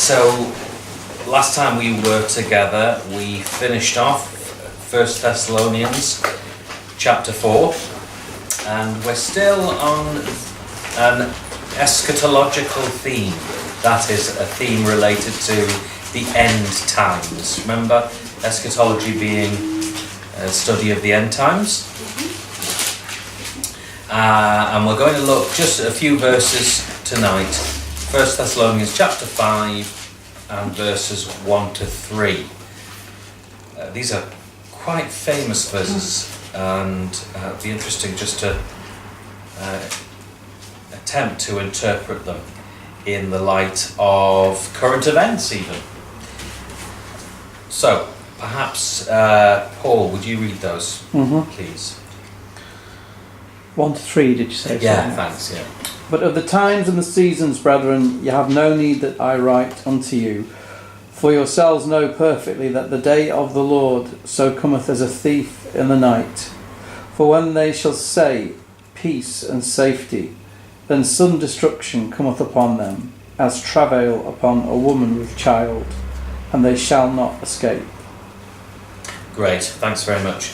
So last time we were together, we finished off 1 Thessalonians chapter 4, and we're still on an eschatological theme. That is a theme related to the end times. Remember, eschatology being a study of the end times? And we're going to look just at a few verses tonight. 1 Thessalonians chapter 5 and verses 1 to 3. These are quite famous verses, and it'll be interesting just to attempt to interpret them in the light of current events even. So, perhaps, Paul, would you read those, please? 1 to 3, did you say? Yeah, thanks, yeah. But of the times and the seasons, brethren, you have no need that I write unto you. For yourselves know perfectly that the day of the Lord so cometh as a thief in the night. For when they shall say, peace and safety, then sudden destruction cometh upon them, as travail upon a woman with child, and they shall not escape. Great, thanks very much.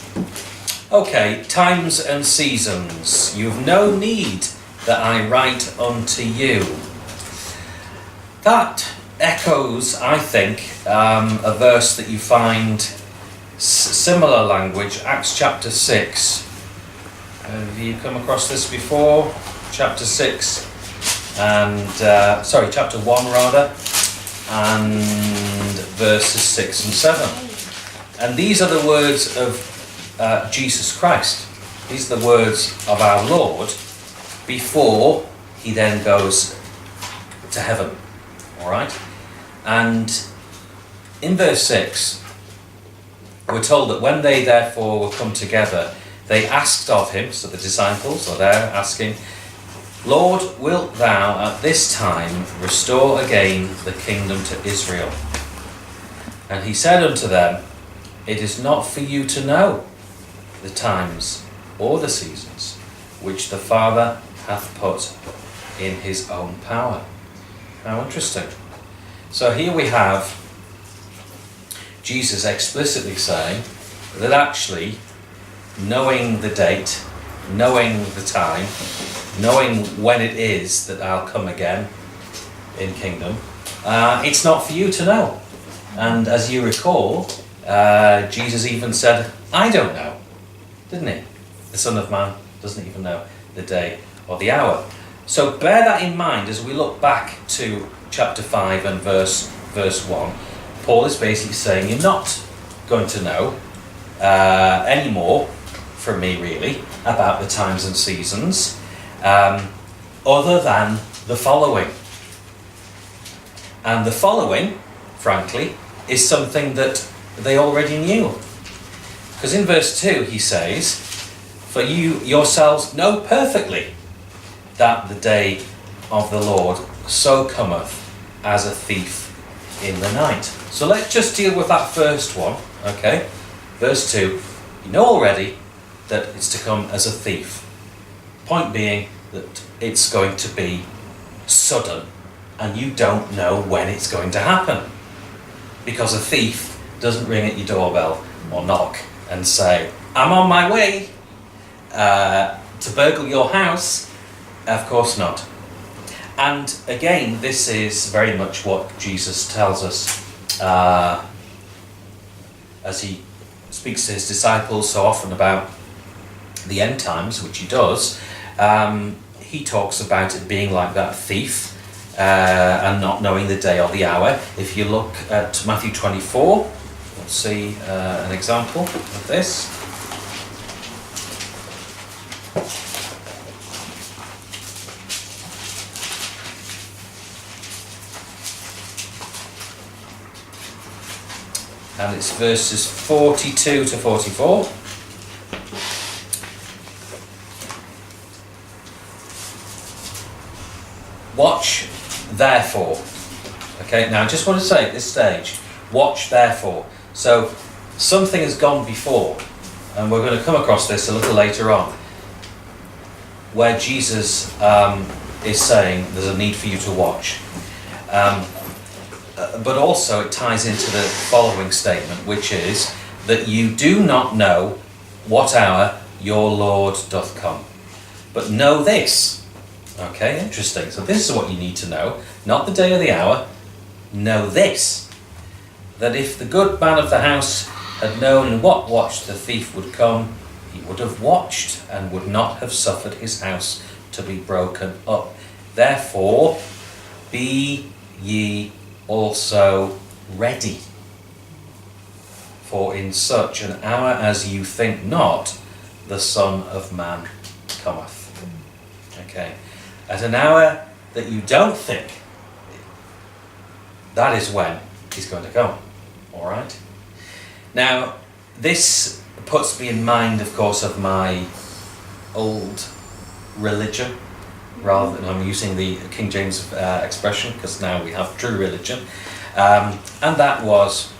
Okay, times and seasons. You've no need that I write unto you. That echoes, I think, a verse that you find similar language, Acts chapter 6. Have you come across this before? Chapter 6 and, chapter 1 rather, and verses 6 and 7. And these are the words of Jesus Christ. These are the words of our Lord before he then goes to heaven. Alright? And in verse 6, we're told that when they therefore were come together, they asked of him, so the disciples are there asking, Lord, wilt thou at this time restore again the kingdom to Israel? And he said unto them, it is not for you to know the times or the seasons which the Father hath put in his own power. How interesting. So here we have Jesus explicitly saying that actually knowing the date, knowing the time, knowing when it is that I'll come again in kingdom, it's not for you to know. And as you recall, Jesus even said, I don't know, didn't he? The Son of Man doesn't even know the day or the hour. So bear that in mind as we look back to chapter 5 and verse 1. Paul is basically saying you're not going to know anymore from me really about the times and seasons other than the following. And the following, frankly, is something that they already knew. Because in verse 2 he says, for you yourselves know perfectly that the day of the Lord so cometh as a thief in the night. So let's just deal with that first one, okay? Verse 2, you know already that it's to come as a thief. Point being that it's going to be sudden and you don't know when it's going to happen. Because a thief doesn't ring at your doorbell or knock and say, I'm on my way to burgle your house. Of course not. And again, this is very much what Jesus tells us as he speaks to his disciples so often about the end times, which he does. He talks about it being like that thief and not knowing the day or the hour. If you look at Matthew 24, we'll see an example of this. And it's verses 42 to 44. Watch therefore. Okay, now I just want to say at this stage, watch therefore. So something has gone before, and we're going to come across this a little later on, where Jesus is saying there's a need for you to watch. but also it ties into the following statement, which is that you do not know what hour your Lord doth come. But know this. Okay, interesting. So this is what you need to know. Not the day or the hour. Know this. That if the good man of the house had known in what watch the thief would come, he would have watched and would not have suffered his house to be broken up. Therefore, be ye also ready. For in such an hour as you think not, the Son of Man cometh. Okay. At an hour that you don't think, that is when he's going to come. Alright? Now, this puts me in mind, of course, of my old religion, rather than I'm using the King James expression, because now we have true religion. And that was,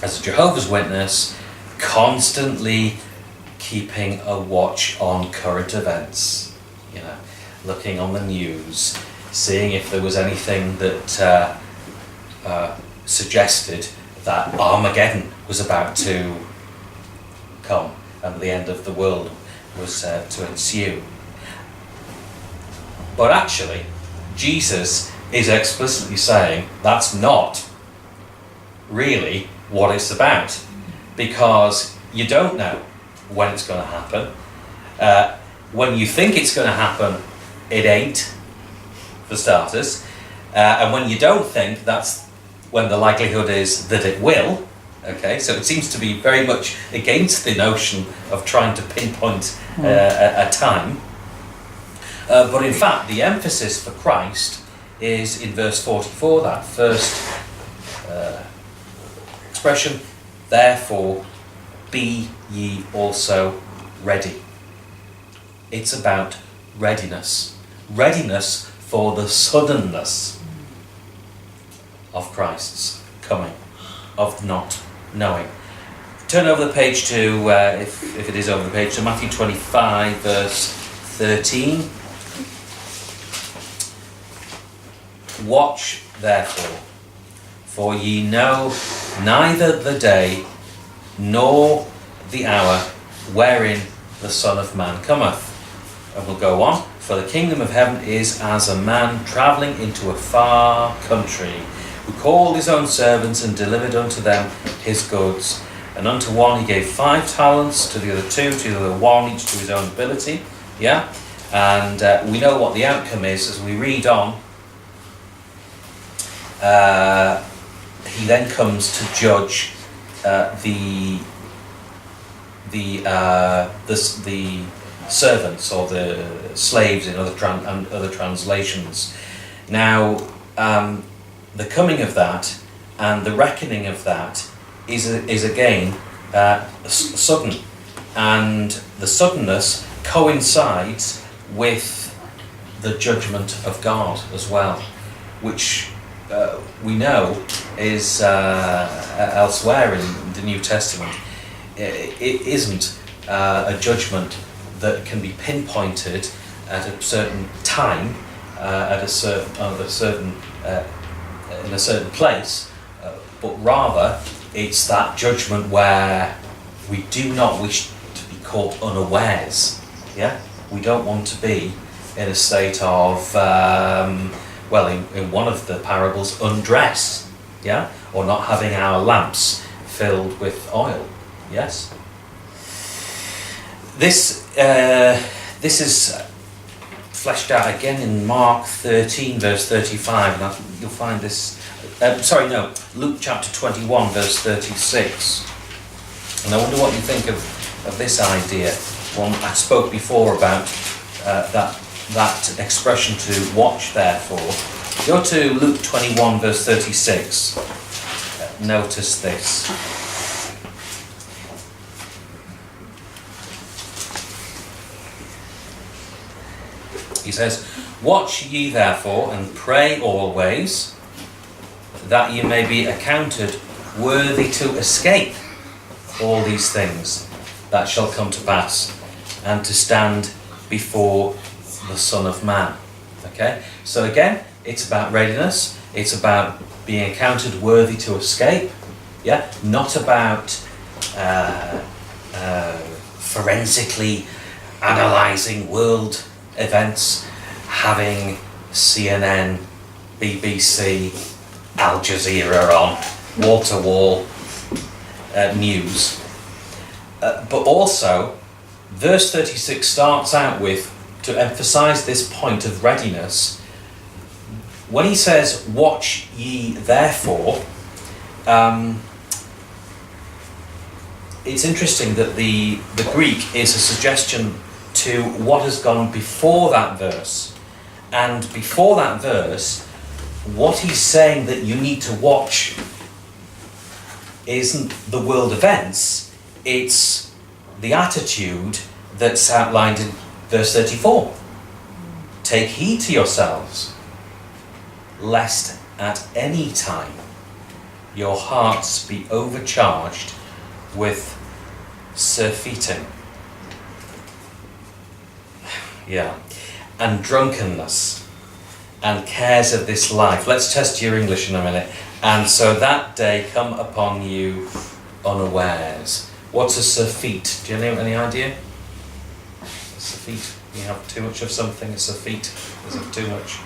as a Jehovah's Witness, constantly keeping a watch on current events. You know, looking on the news, seeing if there was anything that suggested that Armageddon was about to come and the end of the world was to ensue. But actually, Jesus is explicitly saying that's not really what it's about, because you don't know when it's going to happen. When you think it's going to happen, it ain't, for starters. And when you don't think, that's when the likelihood is that it will. Okay, so it seems to be very much against the notion of trying to pinpoint a time. But in fact, the emphasis for Christ is in verse 44, that first expression, therefore be ye also ready. It's about readiness. Readiness for the suddenness of Christ's coming, of not knowing. Turn over the page to, if it is over the page, to Matthew 25, verse 13. Watch therefore, for ye know neither the day nor the hour wherein the Son of Man cometh. And we'll go on. For the kingdom of heaven is as a man travelling into a far country, who called his own servants and delivered unto them his goods. And unto one he gave 5 talents, to the other 2, to the other 1, each to his own ability. Yeah? And we know what the outcome is as we read on. He then comes to judge the servants or the slaves in other translations. Now, the coming of that and the reckoning of that is again sudden, and the suddenness coincides with the judgment of God as well, which we know is elsewhere in the New Testament. It isn't a judgment that can be pinpointed at a certain time, in a certain place, but rather it's that judgment where we do not wish to be caught unawares. Yeah, we don't want to be in a state of in one of the parables, undressed, yeah, or not having our lamps filled with oil. Yes. This is fleshed out again in Mark 13, verse 35, and you'll find this. Luke chapter 21, verse 36. And I wonder what you think of this idea. One I spoke before about that expression to watch. Therefore, go to Luke 21, verse 36. Notice this. He says, watch ye therefore, and pray always, that ye may be accounted worthy to escape all these things that shall come to pass, and to stand before the Son of Man. Okay? So again, it's about readiness. It's about being accounted worthy to escape. Yeah, not about forensically analysing world events, having CNN, BBC, Al Jazeera on wall-to-wall news. But also, verse 36 starts out with, to emphasise this point of readiness, when he says, "Watch ye therefore," it's interesting that the Greek is a suggestion to what has gone before that verse. And before that verse, what he's saying that you need to watch isn't the world events, it's the attitude that's outlined in verse 34. Take heed to yourselves, lest at any time your hearts be overcharged with surfeiting. Yeah. And drunkenness and cares of this life. Let's test your English in a minute. And so that day come upon you unawares. What's a surfeit? Do you have any idea? A surfeit. You have too much of something, a surfeit. Is it too much?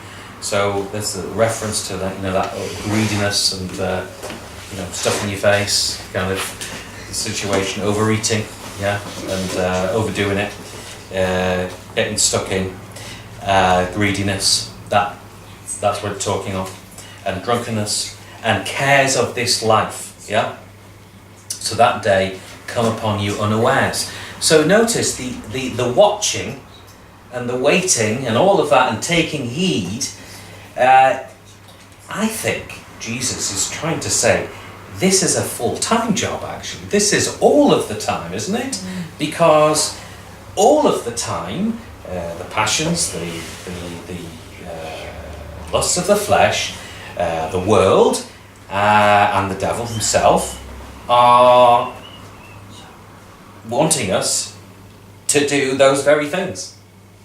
So there's a reference to that, that greediness and stuff in your face, kind of situation, overeating, and overdoing it, getting stuck in greediness. That's what we're talking of, and drunkenness and cares of this life. So that day come upon you unawares. So notice the watching and the waiting and all of that and taking heed. I think Jesus is trying to say this is a full-time job, actually. This is all of the time, isn't it? Because all of the time, the passions, the lusts of the flesh, the world, and the devil himself are wanting us to do those very things,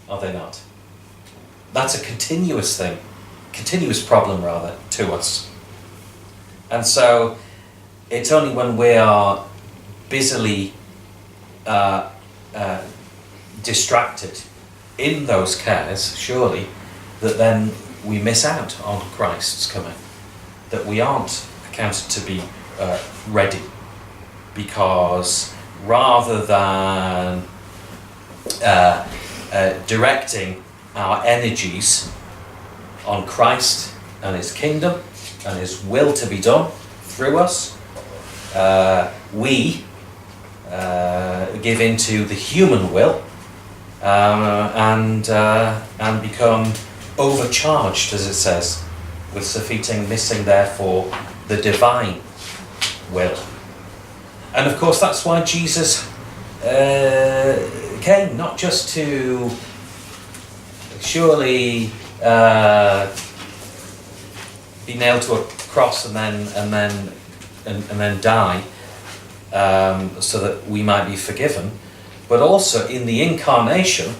are they not? That's a continuous thing, continuous problem rather, to us. And so it's only when we are busily distracted in those cares, surely, that then we miss out on Christ's coming, that we aren't accounted to be ready, because rather than directing our energies on Christ and his kingdom and his will to be done through us, we give into the human will and become overcharged, as it says, with surfeiting, missing therefore the divine will. And of course that's why Jesus came, not just to surely be nailed to a cross and then die, so that we might be forgiven, but also in the incarnation,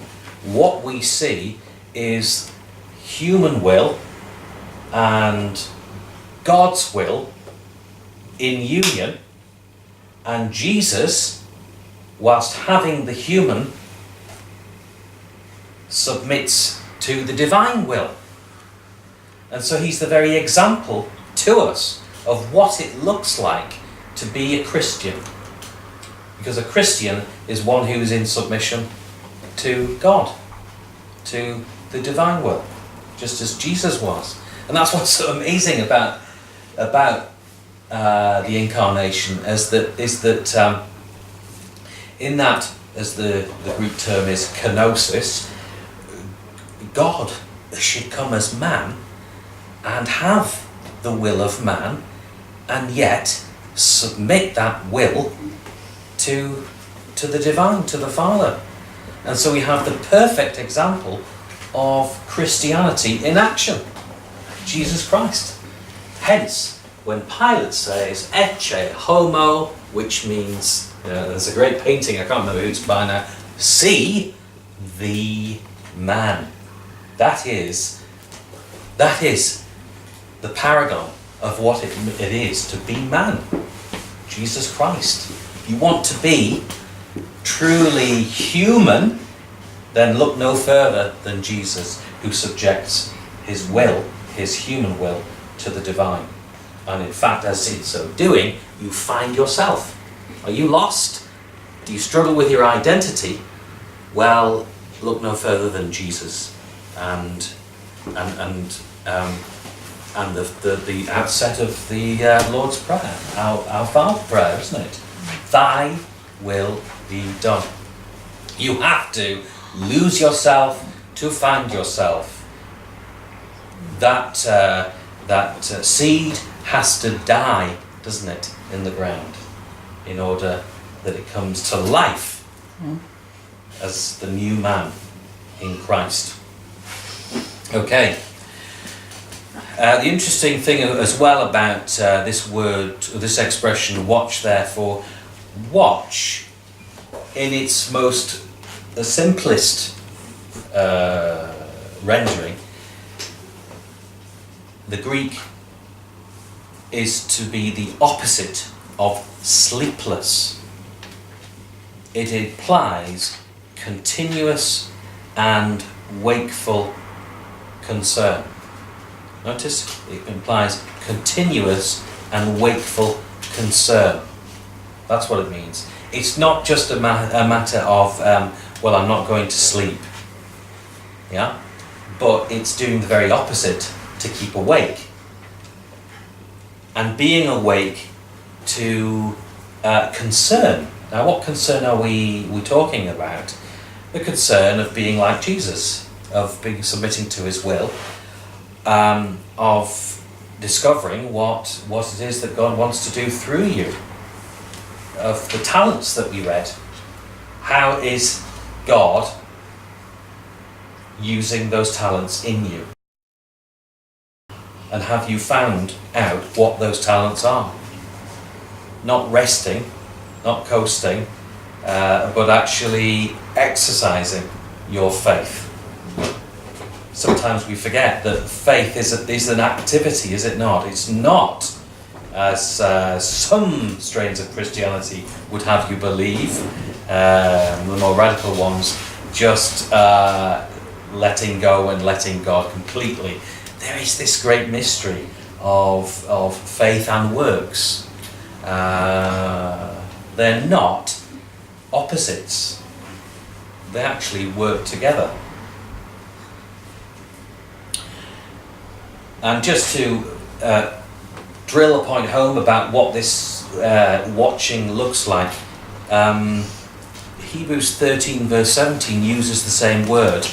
what we see is human will and God's will in union, and Jesus, whilst having the human, submits to the divine will. And so he's the very example to us of what it looks like to be a Christian. Because a Christian is one who is in submission to God, to the divine will, just as Jesus was. And that's what's so amazing about the incarnation, is that in that, as the Greek term is kenosis, God should come as man and have the will of man, and yet submit that will to the divine, to the Father. And so we have the perfect example of Christianity in action, Jesus Christ. Hence, when Pilate says ecce homo, which means, there's a great painting, I can't remember who it's by now, see the man. That is the paragon of what it is to be man. Jesus Christ. If you want to be truly human, then look no further than Jesus, who subjects his will, his human will, to the divine. And in fact, as in so doing, you find yourself. Are you lost? Do you struggle with your identity? Well, look no further than Jesus and the outset of the Lord's Prayer, our Father prayer, isn't it? Thy will be done. You have to lose yourself to find yourself. That seed has to die, doesn't it, in the ground, in order that it comes to life as the new man in Christ. Okay. The interesting thing as well about this word, this expression, watch therefore, watch in its most simplest rendering, the Greek is to be the opposite of sleepless. It implies continuous and wakeful concern. Notice, it implies continuous and wakeful concern. That's what it means. It's not just a matter of, well, I'm not going to sleep. Yeah? But it's doing the very opposite, to keep awake. And being awake to concern. Now, what concern are we talking about? The concern of being like Jesus, of being submitting to his will, of discovering what it is that God wants to do through you, of the talents that we read. How is God using those talents in you? And have you found out what those talents are? Not resting, not coasting, but actually exercising your faith. Sometimes we forget that faith is an activity, is it not? It's not, as some strains of Christianity would have you believe, the more radical ones, just letting go and letting God completely. There is this great mystery of faith and works. They're not opposites. They actually work together. And just to drill a point home about what this watching looks like, Hebrews 13 verse 17 uses the same word.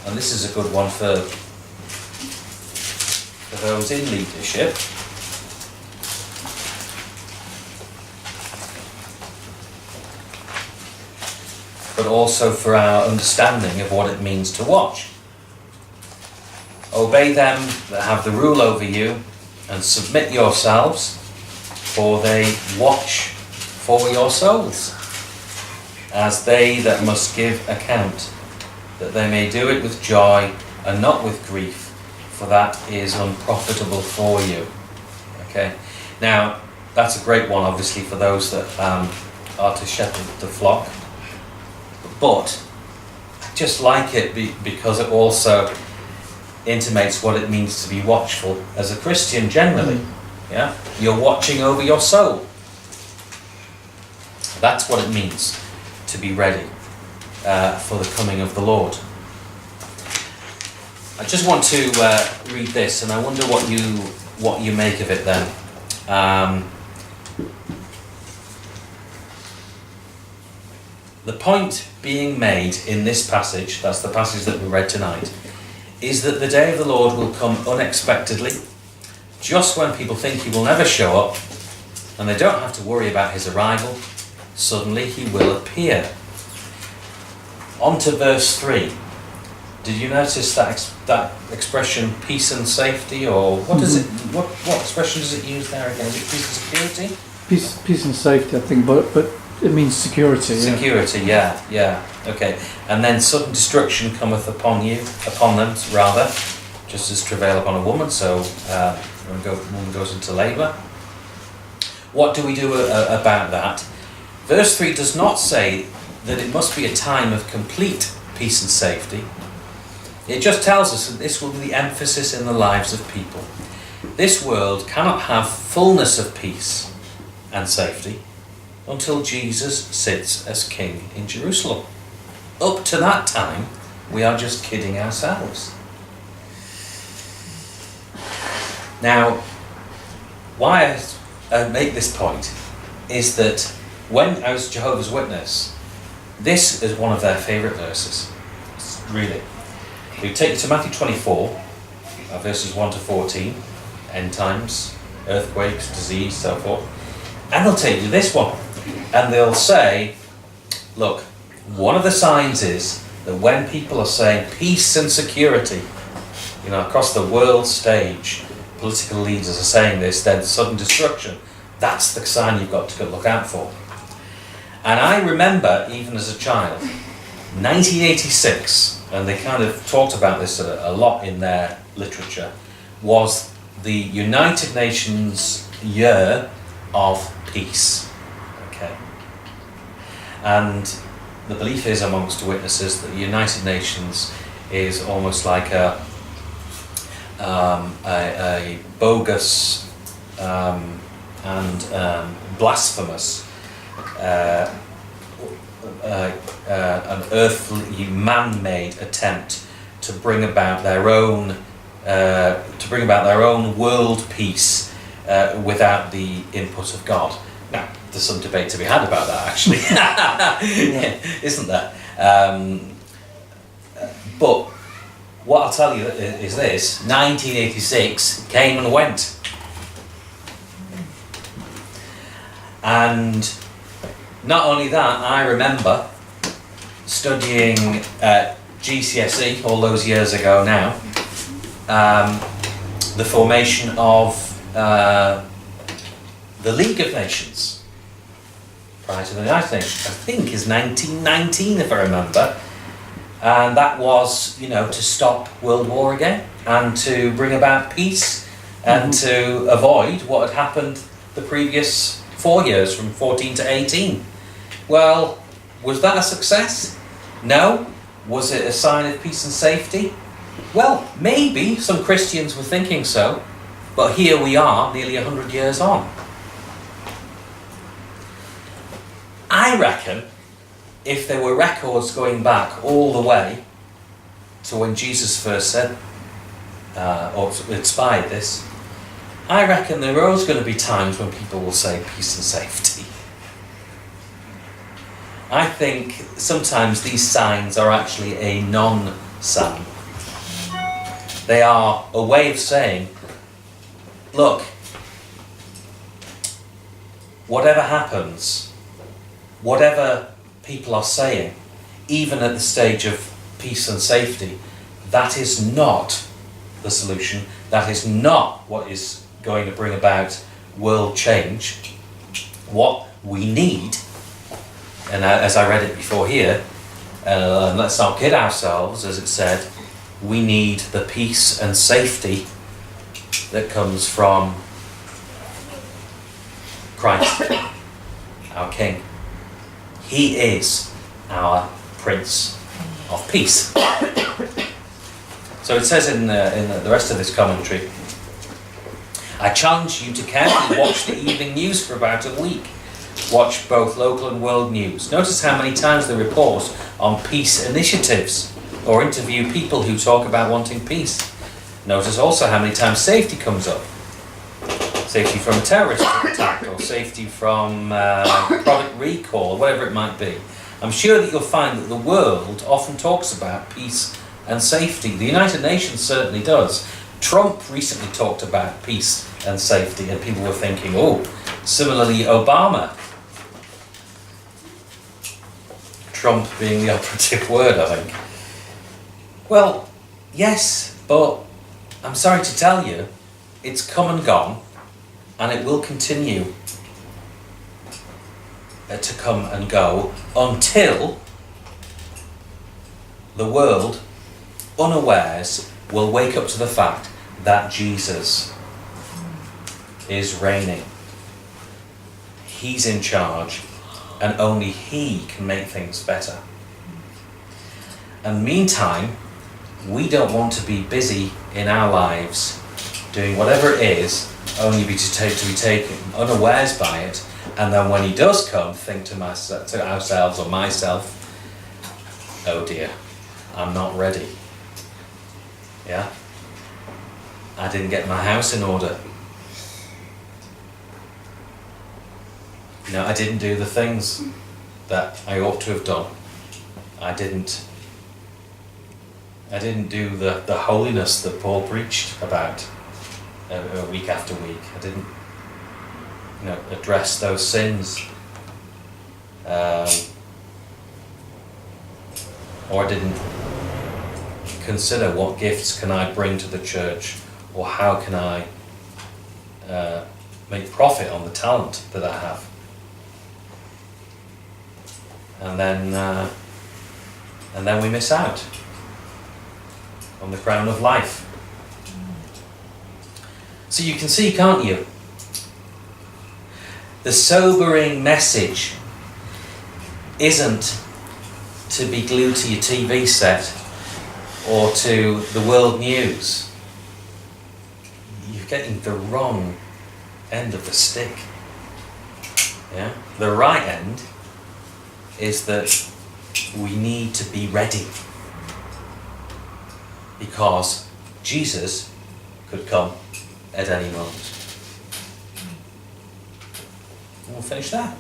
And this is a good one for those in leadership. But also for our understanding of what it means to watch. Obey them that have the rule over you, and submit yourselves, for they watch for your souls, as they that must give account, that they may do it with joy and not with grief, for that is unprofitable for you. Okay, now that's a great one, obviously, for those that are to shepherd the flock. But I just like it because it also intimates what it means to be watchful as a Christian generally. Yeah, you're watching over your soul. That's what it means to be ready for the coming of the Lord. I just want to read this, and I wonder what you make of it then. The point being made in this passage, that's the passage that we read tonight, is that the day of the Lord will come unexpectedly, just when people think he will never show up, and they don't have to worry about his arrival. Suddenly he will appear. On to verse 3. Did you notice that expression, peace and safety, or what does it? What expression does it use there again? Is it peace and security? Peace and safety, I think. But It means security. Security, yeah. Okay. And then sudden destruction cometh upon them, rather, just as travail upon a woman. So when a woman goes into labour. What do we do about that? Verse 3 does not say that it must be a time of complete peace and safety. It just tells us that this will be the emphasis in the lives of people. This world cannot have fullness of peace and safety until Jesus sits as king in Jerusalem. Up to that time, we are just kidding ourselves. Now, why I make this point is that when I was Jehovah's Witness, this is one of their favourite verses. Really. We take you to Matthew 24, verses 1 to 14, end times, earthquakes, disease, so forth. And they'll take you to this one. And they'll say, look, one of the signs is that when people are saying peace and security, across the world stage, political leaders are saying this, then sudden destruction, that's the sign you've got to look out for. And I remember, even as a child, 1986, and they kind of talked about this a lot in their literature, was the United Nations Year of Peace. Okay. And the belief is amongst witnesses that the United Nations is almost like a bogus and blasphemous an earthly, man-made attempt to bring about their own world peace without the input of God. Now, there's some debate to be had about that, actually, isn't there? But what I'll tell you is this: 1986 came and went, and not only that, I remember studying GCSE all those years ago now, the formation of the League of Nations prior to the United Nations. I think is 1919, if I remember, and that was, to stop World War again and to bring about peace and to avoid what had happened the previous 4 years, from 14 to 18. Well, was that a success? No. Was it a sign of peace and safety? Well, maybe some Christians were thinking so, but here we are, nearly 100 years on. I reckon if there were records going back all the way to when Jesus first said, or inspired this, I reckon there are always going to be times when people will say peace and safety. I think sometimes these signs are actually a non-sign. They are a way of saying, look, whatever happens, whatever people are saying, even at the stage of peace and safety, that is not the solution. That is not what is going to bring about world change. What we need, and as I read it before here, let's not kid ourselves, as it said, we need the peace and safety that comes from Christ, our King. He is our Prince of Peace. So it says in the rest of this commentary, I challenge you to carefully watch the evening news for about a week. Watch both local and world news. Notice how many times they report on peace initiatives or interview people who talk about wanting peace. Notice also how many times safety comes up. Safety from a terrorist attack, or safety from product recall, whatever it might be. I'm sure that you'll find that the world often talks about peace and safety. The United Nations certainly does. Trump recently talked about peace and safety, and people were thinking, oh, similarly Obama. Trump being the operative word, I think. Well, yes, but I'm sorry to tell you, it's come and gone, and it will continue. to come and go until the world, unawares, will wake up to the fact that Jesus is reigning. He's in charge, and only he can make things better. And meantime, we don't want to be busy in our lives doing whatever it is, only to be taken unawares by it, and then when he does come, think to ourselves or myself, oh dear, I'm not ready. Yeah? I didn't get my house in order. I didn't do the things that I ought to have done. I didn't do the holiness that Paul preached about week after week. I didn't address those sins. Or I didn't consider what gifts can I bring to the church, or how can I make profit on the talent that I have. And then we miss out on the crown of life. So you can see, can't you? The sobering message isn't to be glued to your TV set or to the world news. You're getting the wrong end of the stick. Yeah? The right end is that we need to be ready, because Jesus could come at any moment. And we'll finish there.